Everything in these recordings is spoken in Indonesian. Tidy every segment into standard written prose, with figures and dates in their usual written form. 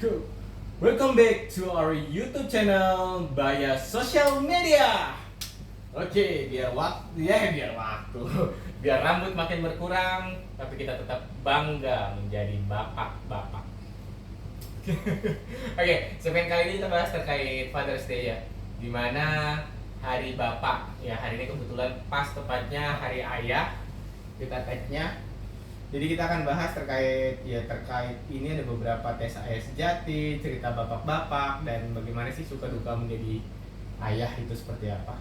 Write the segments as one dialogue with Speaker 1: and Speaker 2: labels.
Speaker 1: Go. Welcome back to our YouTube channel via social media. Oke, biar rambut makin berkurang, tapi kita tetap bangga menjadi bapak-bapak. Oke, segmen kali ini kita bahas terkait Father's Day ya, dimana hari bapak ya, hari ini kebetulan pas tepatnya hari ayah kita tag-nya. Jadi kita akan bahas terkait ini ada beberapa tes ayah sejati, cerita bapak-bapak, dan bagaimana sih suka duka menjadi ayah itu seperti apa.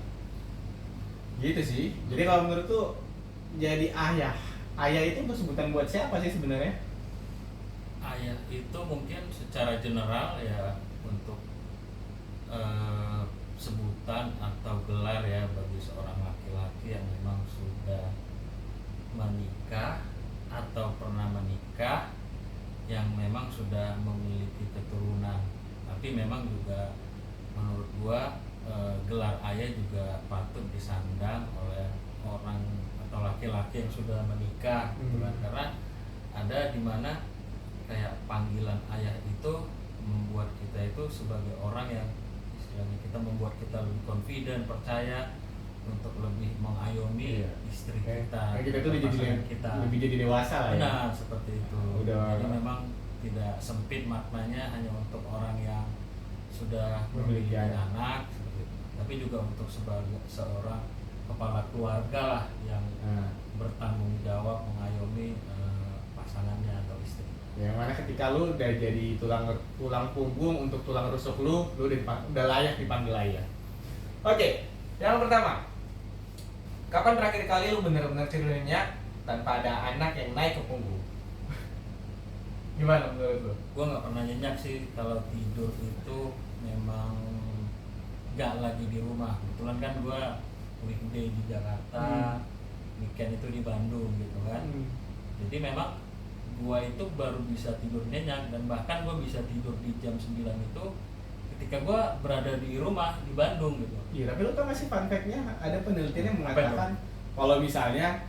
Speaker 1: Gitu sih. Jadi kalau menurut tuh jadi ayah itu sebutan buat siapa sih sebenarnya?
Speaker 2: Ayah itu mungkin secara general ya untuk sebutan atau gelar ya bagi seorang laki-laki yang memang sudah menikah atau pernah menikah, yang memang sudah memiliki keturunan. Tapi memang juga menurut gua gelar ayah juga patut disandang oleh orang atau laki-laki yang sudah menikah, karena ada di mana kayak panggilan ayah itu membuat kita itu sebagai orang yang istilahnya kita membuat kita lebih confident, percaya untuk lebih mengayomi istri kita.
Speaker 1: Kita tuh lebih jadi dewasa lah ya.
Speaker 2: Benar, seperti itu. Jadi memang tidak sempit maknanya hanya untuk orang yang sudah memiliki anak, tapi juga untuk sebagai seorang kepala keluarga lah yang bertanggung jawab mengayomi pasangannya atau istri.
Speaker 1: Yang mana ketika lu udah jadi tulang punggung untuk tulang rusuk lu udah layak dipanggil ayah. Oke, yang pertama, kapan terakhir kali lu benar-benar tidur nyenyak tanpa ada anak yang naik ke punggung? Gimana menurut lu?
Speaker 2: Gue nggak pernah nyenyak sih kalau tidur itu, memang nggak lagi di rumah. Kebetulan kan gue weekday di Jakarta, weekend itu di Bandung gitu kan. Jadi memang gue itu baru bisa tidur nyenyak, dan bahkan gue bisa tidur di jam 9 itu ketika gue berada di rumah di Bandung gitu.
Speaker 1: Iya, tapi lu tau gak sih fun fact-nya, ada penelitian yang mengatakan kalau misalnya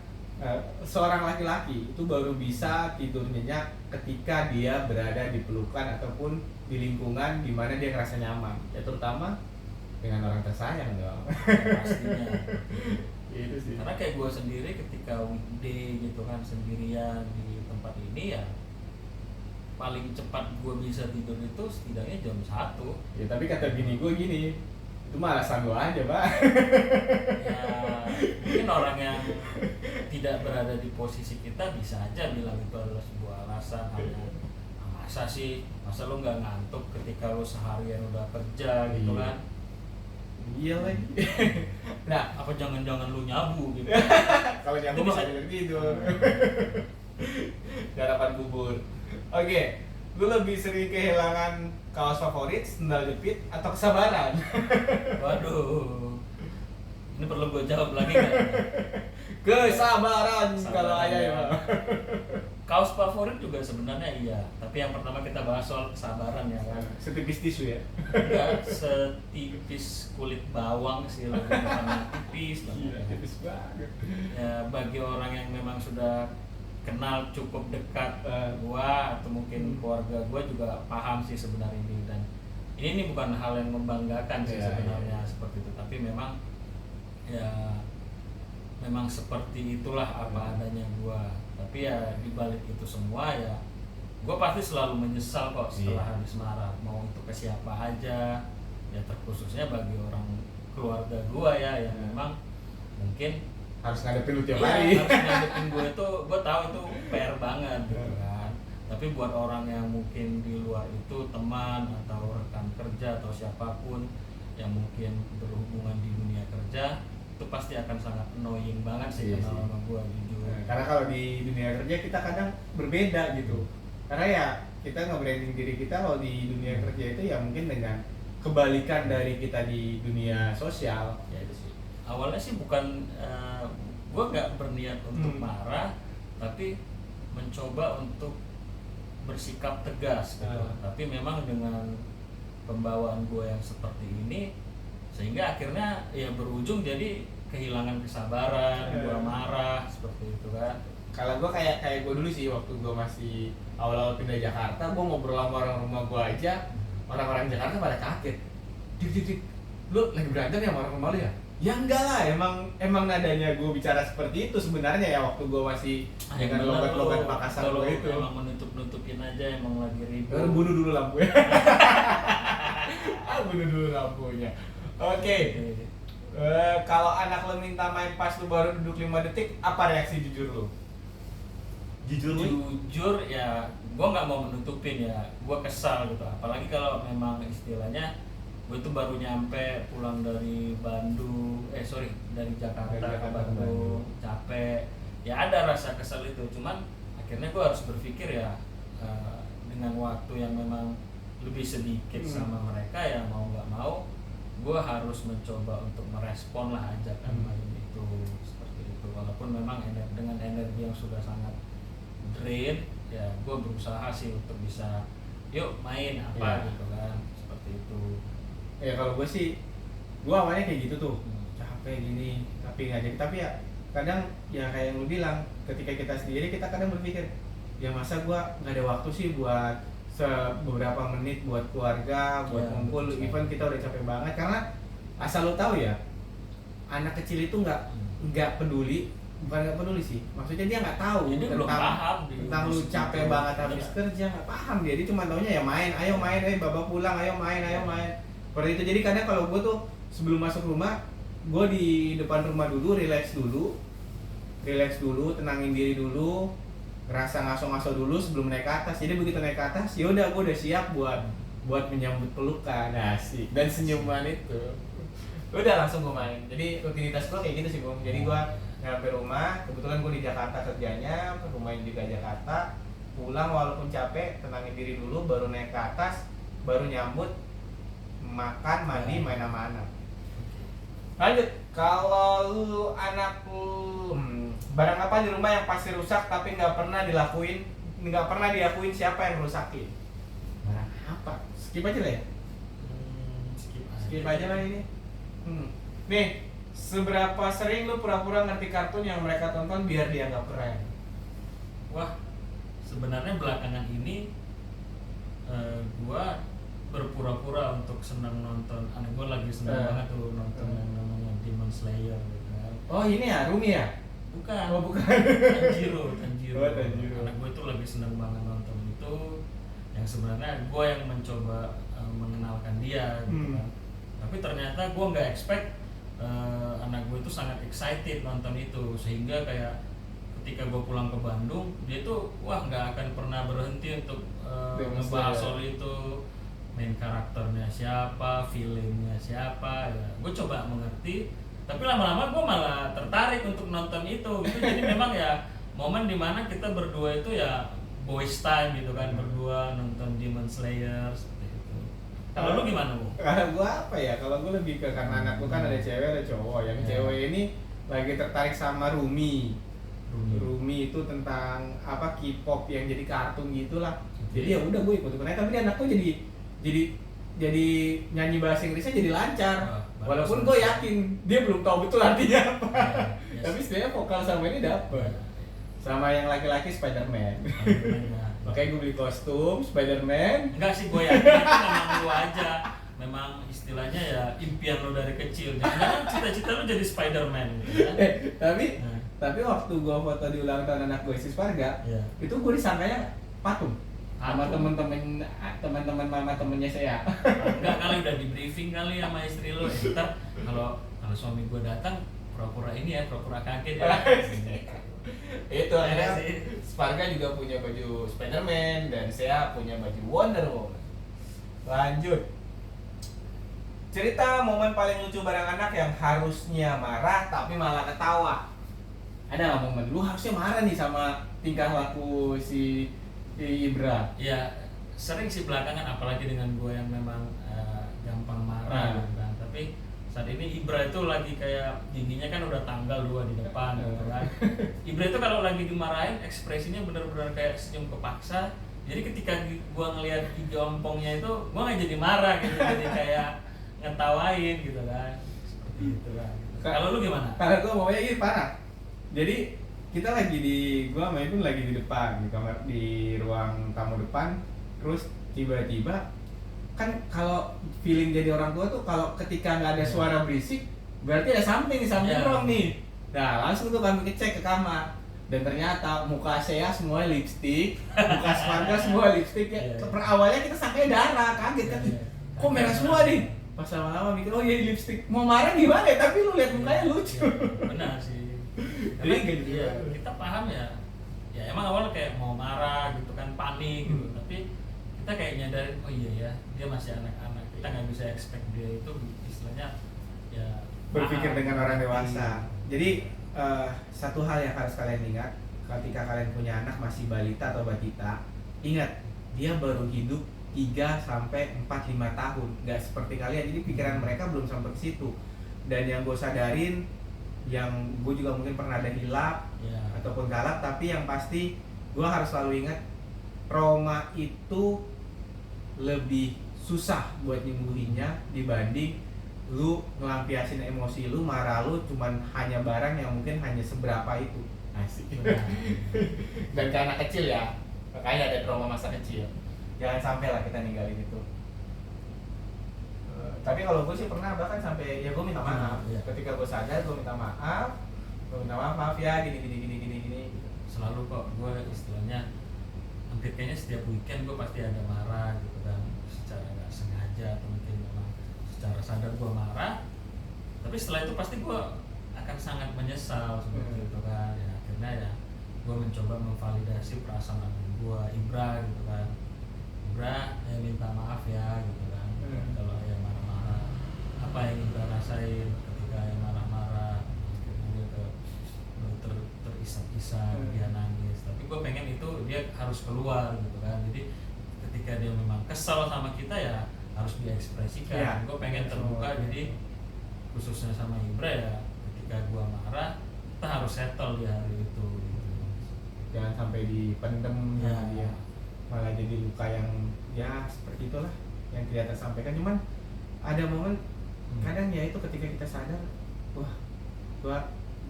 Speaker 1: seorang laki-laki itu baru bisa tidur nyenyak ketika dia berada di pelukan ataupun di lingkungan di mana dia ngerasa nyaman, ya terutama dengan orang tersayang dong.
Speaker 2: Pastinya.
Speaker 1: Itu sih.
Speaker 2: Karena kayak gue sendiri ketika weekday gitu kan sendirian di tempat ini ya, paling cepat gue bisa tidur itu setidaknya jam 1.
Speaker 1: Ya tapi kata bini gue gini, itu mah alasan lo aja, Pak.
Speaker 2: Ya mungkin orang yang tidak berada di posisi kita bisa aja bilang itu adalah sebuah alasan. Hanya masa lo nggak ngantuk ketika lo seharian udah kerja gitu kan.
Speaker 1: Iya lagi.
Speaker 2: Nah, apa jangan-jangan lu nyabu gitu?
Speaker 1: Kalau nyabu bisa tidur tidur. Garapan bubur. Oke, lu lebih sering kehilangan kaos favorit, sendal jepit, atau kesabaran?
Speaker 2: Waduh, ini perlu gue jawab lagi nggak?
Speaker 1: Kesabaran kalau ayah ya.
Speaker 2: Kaos favorit juga sebenarnya iya, tapi yang pertama kita bahas soal kesabaran ya kan.
Speaker 1: Setipis tisu ya?
Speaker 2: Enggak setipis kulit bawang sih, lebih sama tipis lah.
Speaker 1: Iya, tipis banget.
Speaker 2: Ya bagi orang yang memang sudah kenal cukup dekat gua atau mungkin keluarga gua juga paham sih sebenarnya ini, dan ini bukan hal yang membanggakan sih sebenarnya seperti itu, tapi memang ya memang seperti itulah apa adanya gua. Tapi ya dibalik itu semua ya gue pasti selalu menyesal kok setelah habis marah, mau itu ke siapa aja ya, terkhususnya bagi orang keluarga gue ya yang memang mungkin
Speaker 1: harus ngadepin lu tiap hari.
Speaker 2: Harus ngadepin gue itu, gue tahu itu PR banget gitu kan. Tapi buat orang yang mungkin di luar itu, teman atau rekan kerja atau siapapun yang mungkin berhubungan di dunia kerja, itu pasti akan sangat annoying banget sih kenal sama gue jujur.
Speaker 1: Karena kalau di dunia kerja kita kadang berbeda gitu. Karena ya kita nge-branding diri kita kalau di dunia kerja itu ya mungkin dengan kebalikan dari kita di dunia sosial. Ya itu sih.
Speaker 2: Awalnya sih bukan gue nggak berniat untuk marah, tapi mencoba untuk bersikap tegas gitu. Tapi memang dengan pembawaan gue yang seperti ini, sehingga akhirnya ya berujung jadi kehilangan kesabaran, gua marah seperti itu kan.
Speaker 1: Kalau gue kayak gue dulu sih waktu gue masih awal-awal pindah Jakarta, gue ngobrol sama orang rumah gue aja, orang-orang Jakarta pada kaget. Dik, lu lagi berantem ya sama orang rumah lu ya? Ya enggak lah, emang nadanya gue bicara seperti itu sebenarnya ya waktu gue masih dengan logat-logat Makassar gue itu.
Speaker 2: Emang menutup-nutupin aja, emang lagi ribut.
Speaker 1: Bunuh dulu lampunya. Bunuh dulu lampunya. Oke. Kalau anak lo minta main pas lu baru duduk 5 detik, apa reaksi jujur lu?
Speaker 2: Jujur ya, gue nggak mau menutupin ya, gue kesal gitu. Apalagi kalau memang istilahnya gue tuh baru nyampe pulang dari Bandung, dari Jakarta ke Bandung, capek. Ya ada rasa kesal itu, cuman akhirnya gue harus berpikir ya dengan waktu yang memang lebih sedikit sama mereka ya mau nggak mau, gue harus mencoba untuk merespon lah ajakan main itu seperti itu. Walaupun memang dengan energi yang sudah sangat drain, ya gue berusaha sih untuk bisa yuk main apa gitu kan, seperti itu.
Speaker 1: Ya kalau gue sih, gue awalnya kayak gitu tuh, capek gini, tapi nggak jadi. Tapi ya kadang ya kayak yang lu bilang, ketika kita sendiri kita kadang berpikir, ya masa gue nggak ada waktu sih buat beberapa menit buat keluarga, buat ngumpul, even kita udah capek banget. Karena asal lu tahu ya, anak kecil itu nggak peduli, bukan nggak peduli sih, maksudnya dia nggak tahu tentang lu capek banget habis kerja, nggak paham dia cuma taunya ya main, ayo main, baba pulang, ayo main. Seperti itu. Jadi kadang kalau gue tuh sebelum masuk rumah, gue di depan rumah dulu, relax dulu, tenangin diri dulu, ngerasa ngaso-ngaso dulu sebelum naik ke atas. Jadi begitu naik ke atas, ya udah gue udah siap buat menyambut pelukan, asik, dan senyuman itu. Udah langsung gue main. Jadi rutinitas gue kayak gitu sih, Bung. Jadi gue nyampe rumah, kebetulan gue di Jakarta kerjanya, rumahnya juga Jakarta. Pulang walaupun capek, tenangin diri dulu, baru naik ke atas, baru nyambut, makan, mandi, main sama anak. Lanjut, kalau lu anak lu barang apa di rumah yang pasti rusak tapi nggak pernah diakuin siapa yang rusakin? Barang apa? Skip aja lah ya. Skip aja lah ini. Nih, seberapa sering lu pura-pura ngerti kartun yang mereka tonton biar dianggap keren?
Speaker 2: Wah, sebenarnya belakangan ini gua berpura-pura untuk senang nonton. Anak gua lagi senang banget tuh nonton yang namanya Demon Slayer gitu kan.
Speaker 1: Oh ini ya, Rumi ya?
Speaker 2: Bukan.
Speaker 1: Oh bukan.
Speaker 2: Tanjiro.
Speaker 1: Oh, Tanjiro.
Speaker 2: Anak gue itu lagi senang banget nonton itu, yang sebenarnya gue yang mencoba mengenalkan dia gitu kan. Tapi ternyata gue nggak expect anak gue itu sangat excited nonton itu, sehingga kayak ketika gue pulang ke Bandung, dia tuh nggak akan pernah berhenti untuk ngebahas soal itu, main karakternya siapa, filmnya siapa ya. Gue coba mengerti, tapi lama-lama gue malah tertarik untuk nonton itu gitu. Jadi memang ya momen dimana kita berdua itu ya boys time gitu kan, berdua nonton Demon Slayer seperti itu. Kalau lu gimana, Bu?
Speaker 1: Kalau gue apa ya, kalau gue lebih ke karena anak gue kan ada cewek ada cowok. Yang cewek ini lagi tertarik sama Rumi itu tentang apa, K-pop yang jadi kartun gitulah. Jadi ya udah gue ikut-ikutan aja, tapi anak gue jadi nyanyi bahasa Inggrisnya jadi lancar. Walaupun gue yakin dia belum tahu betul artinya apa. Tapi sebenarnya vokal sama ini dapet. Sama yang laki-laki Spider-Man. Makanya gue beli kostum Spider-Man.
Speaker 2: Enggak sih, gue yakin itu memang lu aja. Memang istilahnya ya impian lo dari kecil. Jangan cita-cita lo jadi Spider-Man gitu kan.
Speaker 1: Tapi waktu gue foto di ulang tahun anak gue si Sparga, itu gue disangkanya patung. Sama teman-teman mama temennya saya.
Speaker 2: Enggak, kali udah di briefing kali sama istri lo. Ntar kalau suami gue datang pura-pura ini ya, pura-pura kaget ya.
Speaker 1: Itu akhirnya Sparga juga punya baju Spider-Man dan saya punya baju Wonder Woman. Lanjut. Cerita momen paling lucu bareng anak yang harusnya marah tapi malah ketawa. Ada nggak momen lu harusnya marah nih sama tingkah laku si Ibra?
Speaker 2: Ya sering sih belakangan, apalagi dengan gue yang memang gampang marah gitu kan. Tapi saat ini Ibra itu lagi kayak giginya kan udah tanggal 2 di depan gitu kan. Ibra itu kalau lagi dimarahin ekspresinya benar-benar kayak senyum kepaksa. Jadi ketika gue ngelihat gigi ompongnya itu, gue nggak jadi marah gitu, jadi kayak ngetawain gitu kan. Seperti itu lah. Kalau lu gimana?
Speaker 1: Kalau gue maunya ini parah. Jadi kita lagi gua sama Ibnu lagi di depan di kamar, di ruang tamu depan, terus tiba-tiba kan kalau feeling jadi orang tua tuh kalau ketika nggak ada suara berisik berarti ada something di samping ruang nih. Nah langsung tuh kami ngecek ke kamar dan ternyata muka saya semua lipstik, muka Sparga semua lipstik ya. Awalnya kita sangka darah, kaget kan, kok merah semua nih. Pas lama-lama mikir, oh iya lipstik, mau marah gimana ya? Tapi lu lihat mukanya lucu.
Speaker 2: Benar sih.
Speaker 1: Jadi
Speaker 2: Karena iya, kita paham ya. Ya emang awalnya kayak mau marah gitu kan, panik gitu. Tapi kita kayak nyadarin, oh iya ya, dia masih anak-anak. Kita nggak bisa expect dia itu istilahnya ya
Speaker 1: berpikir
Speaker 2: paham.
Speaker 1: dengan orang dewasa. Jadi satu hal yang harus kalian ingat ketika kalian punya anak masih balita atau batita, ingat dia baru hidup 3-4-5 tahun, nggak seperti kalian. Jadi pikiran mereka belum sampai ke situ. Dan yang gue sadarin, yang gue juga mungkin pernah ada hilap ataupun galak, tapi yang pasti gue harus selalu ingat trauma itu lebih susah buat nyembuhinnya dibanding lu ngelampiasin emosi lu, marah lu cuman hanya barang yang mungkin hanya seberapa itu. Asik. Dan ke anak kecil ya, makanya ada trauma masa kecil. Jangan sampai lah kita ninggalin itu. Tapi kalau gue sih pernah bahkan sampai ya gue minta maaf. Ketika gue sadar gue minta maaf, maaf ya gini.
Speaker 2: Selalu kok gue istilahnya hampir kayaknya setiap weekend gue pasti ada marah gitu kan, secara nggak sengaja atau mungkin memang secara sadar gue marah, tapi setelah itu pasti gue akan sangat menyesal seperti itu kan. Ya akhirnya ya gue mencoba memvalidasi perasaan gue, Ibra gitu kan, Ibra ya minta maaf ya gitu kan. Kalau ya marah-marah, apa yang Ibra rasain ketika yang marah-marah, akhirnya dia terisak-isak, dia nangis, tapi gue pengen itu dia harus keluar gitu kan. Jadi ketika dia memang kesal sama kita ya harus diekspresikan. Ya, gue pengen terbuka, jadi khususnya sama Ibra ya, ketika gue marah kita harus settle di hari itu gitu.
Speaker 1: Jangan sampai dipendem
Speaker 2: ya.
Speaker 1: Sama dia, malah jadi luka yang ya seperti itulah yang tidak tersampaikan. Cuman ada momen kadang ya itu ketika kita sadar, wah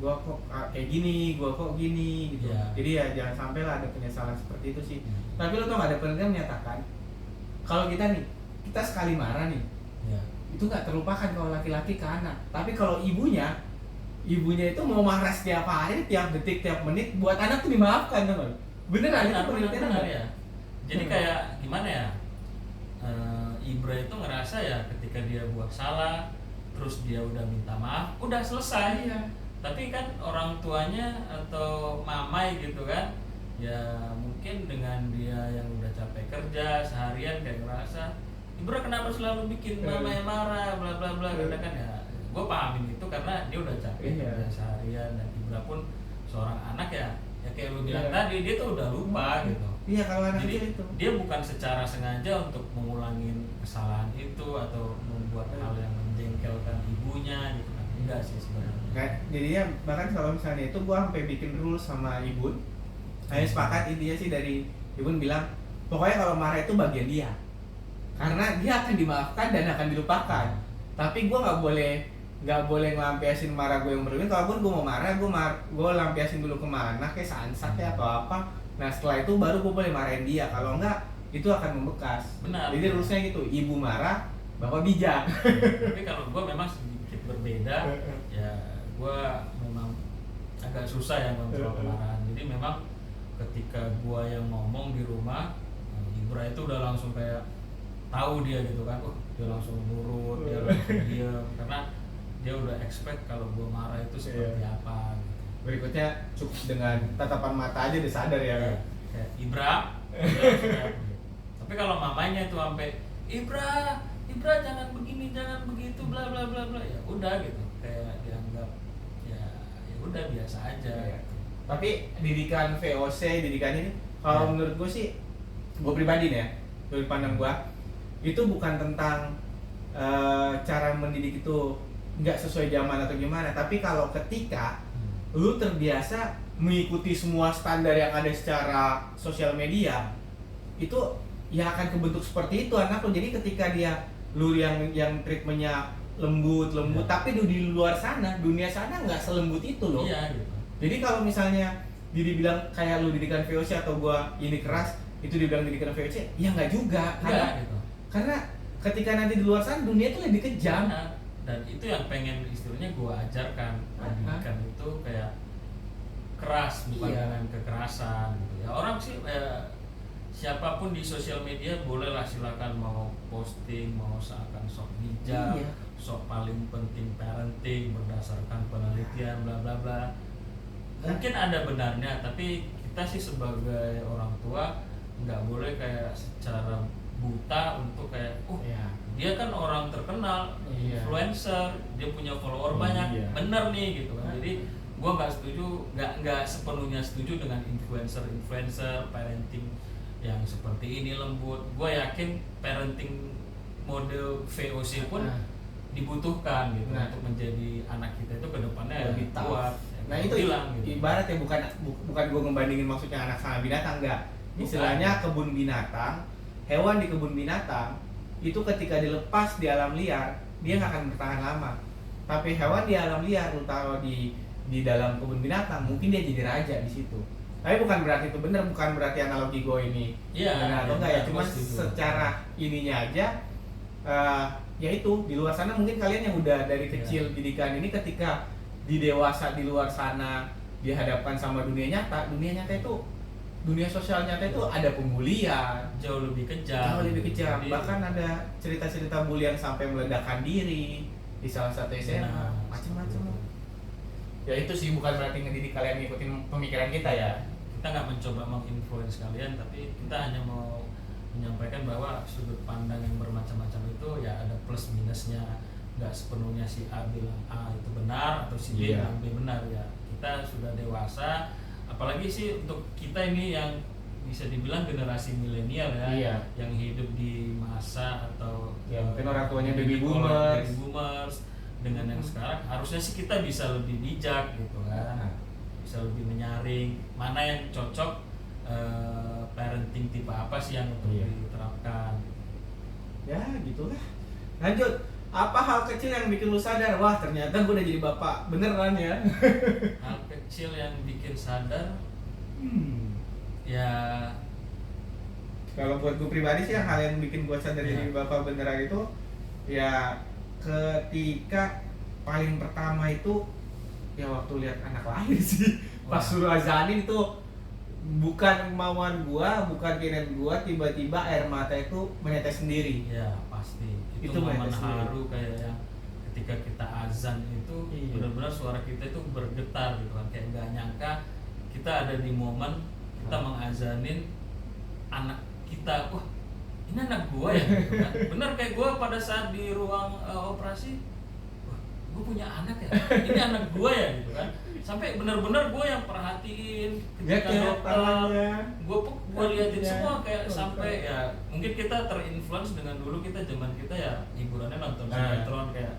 Speaker 1: gua kok kayak gini, gua kok gini gitu. Jadi ya jangan sampai lah ada penyesalan seperti itu sih. Tapi lo tau gak, ada penelitian menyatakan kalau kita sekali marah nih, itu nggak terlupakan kalau laki-laki ke anak. Tapi kalau ibunya itu mau marah setiap hari, tiap detik, tiap menit, buat anak tuh dimaafkan teman. Beneran itu penelitian
Speaker 2: ya. Jadi kayak gimana ya? Ibra itu ngerasa ya ketika dia buat salah, terus dia udah minta maaf, udah selesai. Tapi kan orang tuanya atau mamai gitu kan, ya mungkin dengan dia yang udah capek kerja seharian kayak ngerasa Ibra kenapa selalu bikin mamanya marah bla bla bla. Karena kan ya gue pahamin itu karena dia udah capek kerja seharian, dan Ibra pun seorang anak ya kayak lu bilang tadi, dia tuh udah lupa gitu.
Speaker 1: Iya, kalau anak
Speaker 2: jadi
Speaker 1: itu
Speaker 2: dia bukan secara sengaja untuk mengulangin kesalahan itu atau membuat hal yang menjengkelkan ibunya gitu kan. Enggak sih sebenarnya.
Speaker 1: Nah, jadinya bahkan kalau misalnya itu gua sampai bikin rules sama Ibu. Saya sepakat, intinya sih dari Ibu bilang pokoknya kalau marah itu bagian dia, karena dia akan dimaafkan dan akan dilupakan. Tapi gua nggak boleh ngelampiasin marah gue yang berlebihan. Kalaupun gue mau marah, gue lampiasin dulu kemana, kayak sansak ya atau apa. Nah setelah itu baru gue boleh marahin dia. Kalau enggak, itu akan membekas.
Speaker 2: Benar.
Speaker 1: Jadi rulesnya gitu, ibu marah, bapak bijak.
Speaker 2: Tapi kalau gue memang sedikit berbeda, ya gue memang agak susah ya kontrol kemarahan. Jadi memang ketika gue yang ngomong di rumah, Ibra itu udah langsung kayak tahu dia gitu kan, dia langsung nurut, dia langsung diam, karena dia udah expect kalau gue marah itu seperti apa gitu.
Speaker 1: Berikutnya cukup dengan tatapan mata aja udah sadar ya.
Speaker 2: Kayak Ibra, tapi kalau mamanya itu sampai Ibra jangan begini, jangan begitu, bla bla bla bla, ya udah gitu, kayak dianggap ya udah biasa aja. Gitu.
Speaker 1: Tapi didikan VOC, didikan ini kalau menurut gue sih, gue pribadi nih ya, dari pandang gue itu bukan tentang cara mendidik itu nggak sesuai zaman atau gimana, tapi kalau ketika lu terbiasa mengikuti semua standar yang ada secara sosial media, itu ya akan kebentuk seperti itu anak lu. Jadi ketika lu yang treatmentnya lembut tapi di luar sana, dunia sana nggak selembut itu loh.
Speaker 2: Iya, gitu.
Speaker 1: Jadi kalau misalnya dibilang kayak lu didikan VOC atau gua ini keras itu dibilang didikan VOC, ya nggak juga,
Speaker 2: Enggak gitu.
Speaker 1: karena ketika nanti di luar sana dunia itu lebih kejam.
Speaker 2: Nah, dan itu yang pengen istilahnya gue ajarkan. Pendidikan itu kayak keras, bukan
Speaker 1: Iya.
Speaker 2: dengan kekerasan gitu ya. Orang sih siapapun di sosial media bolehlah, silakan mau posting, mau seakan sok bijak,
Speaker 1: Iya.
Speaker 2: sok paling penting parenting berdasarkan penelitian bla bla bla. Mungkin ada benarnya, tapi kita sih sebagai orang tua nggak boleh kayak secara buta untuk kayak
Speaker 1: Iya.
Speaker 2: dia kan orang terkenal,
Speaker 1: Iya.
Speaker 2: influencer, dia punya follower
Speaker 1: Iya.
Speaker 2: banyak, bener nih gitu kan.
Speaker 1: Nah.
Speaker 2: Jadi gua nggak setuju, nggak sepenuhnya setuju dengan influencer parenting yang seperti ini lembut. Gua yakin parenting mode VOC pun
Speaker 1: Nah.
Speaker 2: dibutuhkan gitu
Speaker 1: Nah.
Speaker 2: untuk menjadi anak kita itu kedepannya
Speaker 1: Lebih tough.
Speaker 2: kuat.
Speaker 1: Nah
Speaker 2: Gua
Speaker 1: itu
Speaker 2: bilang, gitu.
Speaker 1: ibarat ya, bukan gue ngebandingin maksudnya anak sama binatang, enggak. Istilahnya kebun binatang, hewan di kebun binatang itu ketika dilepas di alam liar dia nggak akan bertahan lama. Tapi hewan di alam liar, lu taruh di dalam kebun binatang, mungkin dia jadi raja di situ. Tapi bukan berarti itu benar, bukan berarti analogi gue ini
Speaker 2: Iya,
Speaker 1: benar atau
Speaker 2: iya,
Speaker 1: enggak ya.
Speaker 2: gua
Speaker 1: Cuma
Speaker 2: setuju.
Speaker 1: secara ininya aja, ya itu di luar sana mungkin kalian yang udah dari
Speaker 2: Iya.
Speaker 1: kecil didikan ini, ketika di dewasa di luar sana dihadapkan sama dunia nyata itu, dunia sosial nyata itu ada pembulian
Speaker 2: jauh lebih kejam.
Speaker 1: jauh lebih kejam.
Speaker 2: Jadi,
Speaker 1: Bahkan ada cerita-cerita bulian sampai meledakkan diri di salah satu SMA,
Speaker 2: nah,
Speaker 1: macam-macam. Ya itu sih bukan berarti ngedidik kalian ngikutin pemikiran kita ya.
Speaker 2: kita nggak mencoba menginfluence kalian, tapi kita hanya mau menyampaikan bahwa sudut pandang yang bermacam-macam itu ya ada plus minusnya. Nggak sepenuhnya si A bilang A itu benar atau si B
Speaker 1: Iya.
Speaker 2: bilang B benar ya. Kita sudah dewasa, apalagi sih untuk kita ini yang bisa dibilang generasi milenial ya,
Speaker 1: Iya.
Speaker 2: yang hidup di masa atau
Speaker 1: Ya, mungkin orang tuanya
Speaker 2: dididik
Speaker 1: baby
Speaker 2: oleh
Speaker 1: boomers.
Speaker 2: baby boomers. Dengan yang sekarang harusnya sih kita bisa lebih bijak gitu kan, bisa lebih menyaring mana yang cocok, parenting tipe apa sih yang untuk
Speaker 1: Iya.
Speaker 2: diterapkan.
Speaker 1: Ya gitulah. Lanjut, apa hal kecil yang bikin lu sadar, wah ternyata gue udah jadi bapak beneran ya?
Speaker 2: Hal kecil yang bikin sadar ya
Speaker 1: Kalau buat gue pribadi sih, yang hal yang bikin gue sadar
Speaker 2: Iya.
Speaker 1: jadi bapak beneran itu ya ketika paling pertama itu ya waktu lihat anak lahir sih. Pas
Speaker 2: Wah.
Speaker 1: suruh azanin itu bukan kemauan gua, bukan keinginan gua, tiba-tiba air mata itu menetes sendiri.
Speaker 2: ya pasti itu
Speaker 1: Itu
Speaker 2: momen
Speaker 1: menetes sendiri.
Speaker 2: haru kayak yang ketika kita azan itu
Speaker 1: Iya.
Speaker 2: benar-benar suara kita itu bergetar gitu kan, kayak nggak nyangka kita ada di momen kita mengazanin anak kita. Wah, ini anak gua ya gitu kan. Bener kayak gua pada saat di ruang operasi, wah gua punya anak ya, ini anak gua ya gitu kan. Sampai benar-benar gua yang perhatiin ketika dokter, gua liatin semua kayak sampai ya mungkin kita terinfluence dengan dulu kita zaman kita ya hiburannya nonton sinetron kayak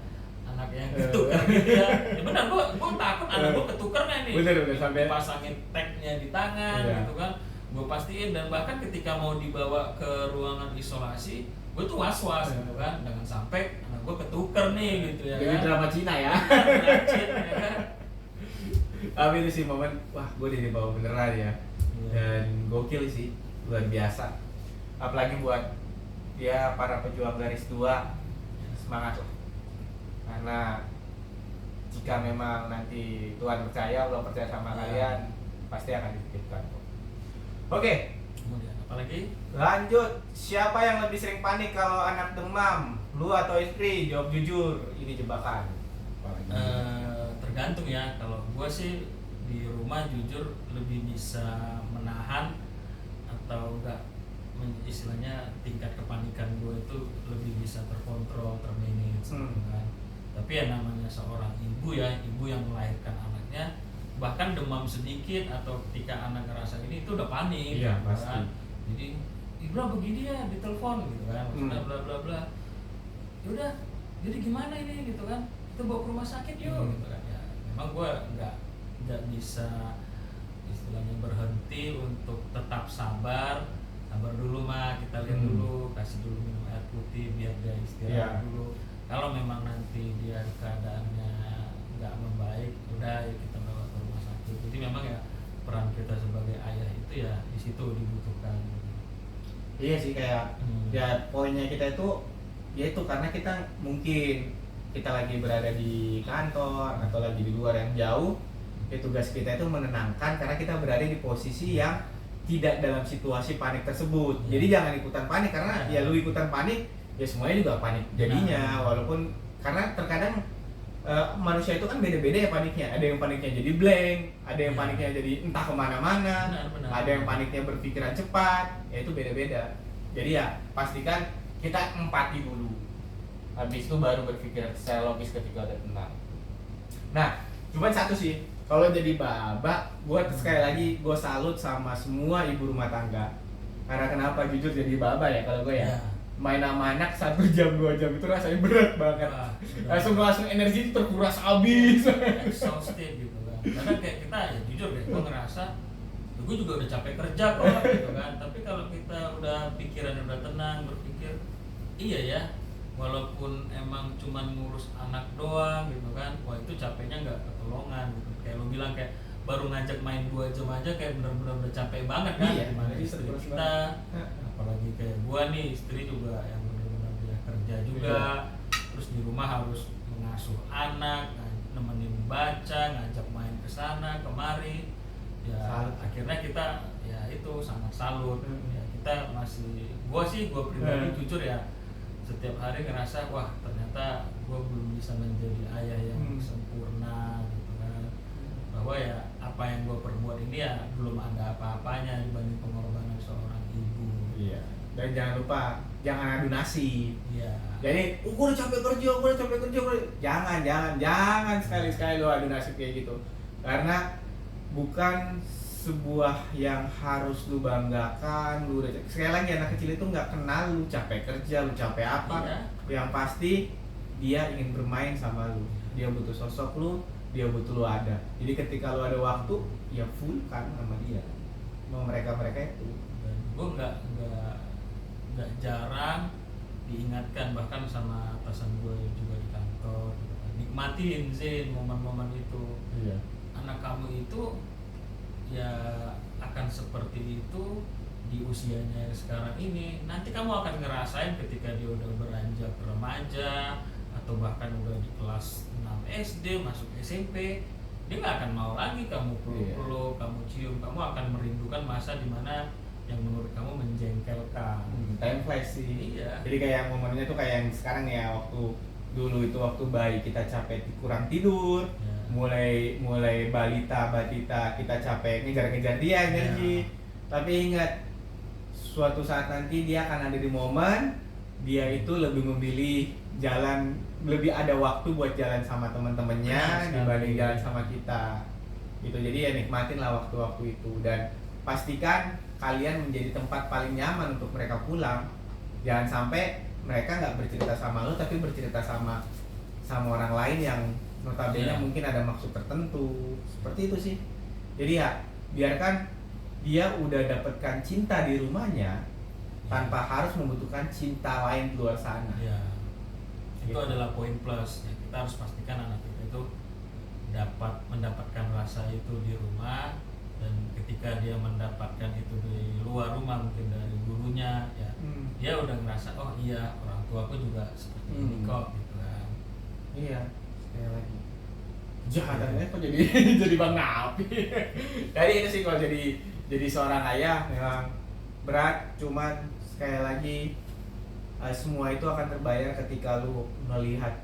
Speaker 2: anak yang ketukar gitu ya. Ya benar, gua takut anak gua ketukar nggak nih.
Speaker 1: Bener, sampai
Speaker 2: pasangin tagnya di tangan
Speaker 1: Iya.
Speaker 2: gitu kan. Gue pastiin, dan bahkan ketika mau dibawa ke ruangan isolasi, gue tuh was-was gitu kan, jangan sampai anak gue ketukar nih gitu ya
Speaker 1: Jadi
Speaker 2: kan.
Speaker 1: drama Cina ya.
Speaker 2: Rajin, ya kan.
Speaker 1: Tapi itu sih momen, wah gue jadi bawa beneran ya.
Speaker 2: Iya.
Speaker 1: Dan gokil sih, luar biasa. Apalagi buat ya para pejuang garis 2, semangat lah. Karena jika memang nanti Tuhan percaya, Allah percaya sama
Speaker 2: Iya.
Speaker 1: kalian, pasti akan dititipkan. Oke,
Speaker 2: Kemudian apalagi?
Speaker 1: lanjut. Siapa yang lebih sering panik kalau anak demam? Lu atau istri? Jawab jujur. Ini jebakan.
Speaker 2: Tergantung ya. Kalau gue sih di rumah jujur lebih bisa menahan atau enggak, istilahnya tingkat kepanikan gue itu lebih bisa terkontrol, termanage gitu kan. Tapi ya namanya seorang ibu ya, ibu yang melahirkan anaknya, bahkan demam sedikit atau ketika anak ngerasa ini itu udah panik.
Speaker 1: Iya,
Speaker 2: gitu
Speaker 1: pasti.
Speaker 2: kan. Jadi Ibra begini ya, ditelepon gitu kan, maksudnya bla bla bla. Ya udah, jadi gimana ini gitu kan, kita bawa ke rumah sakit yuk gitu kan. Ya memang gue nggak bisa istilahnya berhenti untuk tetap sabar dulu mah, kita lihat dulu, kasih dulu minum air putih biar dia istirahat dulu. Kalau memang nanti dia keadaannya nggak membaik, udah ya kita bawa ke rumah sakit. Jadi memang ya peran kita sebagai ayah itu ya di situ dibutuhkan.
Speaker 1: Iya sih, kayak ya poinnya kita itu ya itu karena kita mungkin kita lagi berada di kantor atau lagi di luar yang jauh, ya tugas kita itu menenangkan karena kita berada di posisi yang tidak dalam situasi panik tersebut.
Speaker 2: Ya.
Speaker 1: Jadi jangan ikutan panik karena ya lu ikutan panik ya semuanya juga panik jadinya. Walaupun karena terkadang manusia itu kan beda-beda ya paniknya. Ada yang paniknya jadi blank, ada yang paniknya jadi entah kemana-mana, ada yang paniknya berpikiran cepat, ya itu beda-beda. Jadi ya pastikan kita empati dulu, habis itu baru berpikir secara logis ketika ada tenang. Nah, cuman satu sih, kalau jadi baba, gue sekali lagi gue salut sama semua ibu rumah tangga. Karena kenapa? Jujur jadi baba ya kalau gue ya. Main sama anak 1 jam 2 jam itu rasanya berat banget. Langsung energi terkuras habis.
Speaker 2: Exhausted gitu kan. Karena kayak kita ya jujur deh, gue ngerasa gue juga udah capek kerja kok gitu kan. Tapi kalau kita udah pikiran udah tenang, berpikir iya ya, walaupun emang cuman ngurus anak doang gitu kan, wah itu capeknya nggak ketolongan gitu. Kayak lo bilang kayak baru ngajak main 2 jam aja kayak bener-bener udah capek banget kan.
Speaker 1: Iya,
Speaker 2: Gimana istri kita, apalagi kayak gua nih, istri juga yang bener-bener dia kerja juga, terus di rumah harus mengasuh anak, nemenin baca, ngajak main ke sana kemari. Ya salut. Akhirnya kita ya itu sangat salut. Ya kita masih, gua pribadi jujur ya, setiap hari ngerasa wah ternyata gue belum bisa menjadi ayah yang sempurna gitu kan, bahwa ya apa yang gue perbuat ini ya belum ada apa-apanya dibanding pengorbanan seorang ibu.
Speaker 1: Iya. Dan jangan lupa jangan adu nasib.
Speaker 2: Iya.
Speaker 1: Jadi gue udah capek kerja, jangan sekali-sekali lo adu nasib kayak gitu, karena bukan sebuah yang harus lu banggakan. Lu sekali lagi anak kecil itu nggak kenal lu capek kerja, lu capek apa.
Speaker 2: Iya.
Speaker 1: Yang pasti dia ingin bermain sama lu, dia butuh sosok lu, dia butuh lu ada. Jadi ketika lu ada waktu ya full kan sama dia, sama mereka itu.
Speaker 2: Dan gue nggak jarang diingatkan bahkan sama atasan gue juga di kantor gitu kan. Nikmatin Zain momen-momen itu.
Speaker 1: Iya.
Speaker 2: Anak kamu itu ya akan seperti itu di usianya sekarang ini. Nanti kamu akan ngerasain ketika dia udah beranjak remaja atau bahkan udah di kelas 6 SD masuk SMP, dia nggak akan mau lagi kamu peluk, kamu cium. Kamu akan merindukan masa dimana yang menurut kamu menjengkelkan.
Speaker 1: Time flash sih.
Speaker 2: Iya.
Speaker 1: Jadi kayak momennya tuh kayak yang sekarang ya, waktu dulu itu waktu bayi kita capek kurang tidur.
Speaker 2: Ya.
Speaker 1: mulai balita kita capek ngejar-ngejar dia energi. Tapi ingat, suatu saat nanti dia akan ada di momen dia itu lebih memilih jalan, lebih ada waktu buat jalan sama teman-temannya dibanding jalan sama kita gitu. Jadi ya nikmatin lah waktu-waktu itu, dan pastikan kalian menjadi tempat paling nyaman untuk mereka pulang. Jangan sampai mereka nggak bercerita sama lo tapi bercerita sama orang lain yang notabene mungkin ada maksud tertentu. Seperti itu sih. Jadi ya biarkan dia udah dapatkan cinta di rumahnya tanpa harus membutuhkan cinta lain di luar sana.
Speaker 2: Ya. Itu
Speaker 1: Gitu.
Speaker 2: adalah poin plus ya. Kita harus pastikan anak kita itu dapat mendapatkan rasa itu di rumah, dan ketika dia mendapatkan itu di luar rumah mungkin dari gurunya ya, dia udah ngerasa oh iya orang tuaku juga seperti ini kok gitu kan.
Speaker 1: Iya. Sekali lagi jahatannya kok jadi jadi bang napi. Jadi itu sih, kalau jadi seorang ayah memang berat, cuman sekali lagi semua itu akan terbayar ketika lu melihat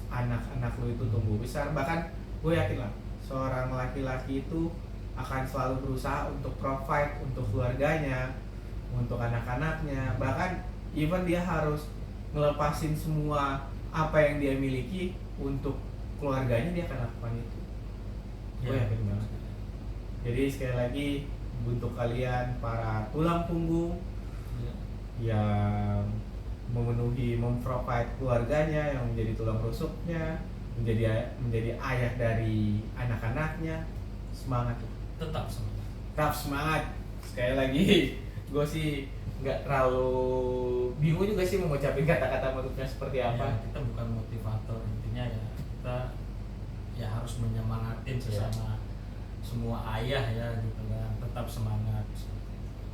Speaker 1: anak-anak lu itu tumbuh besar. Bahkan gue yakin lah seorang laki-laki itu akan selalu berusaha untuk provide untuk keluarganya, untuk anak-anaknya. Bahkan even dia harus ngelepasin semua apa yang dia miliki untuk keluarganya, dia akan lakukan itu. Gue yakin banget. Jadi sekali lagi untuk kalian para tulang punggung yang memprovide keluarganya, yang menjadi tulang rusuknya, menjadi ayah dari anak-anaknya, semangat.
Speaker 2: Tetap
Speaker 1: semangat. Sekali lagi gue sih nggak terlalu bingung juga sih mau ngucapin kata-kata menurutnya seperti apa.
Speaker 2: Ya, kita bukan motivator, intinya ya kita ya harus menyemangatin sesama semua ayah ya gitu kan, tetap semangat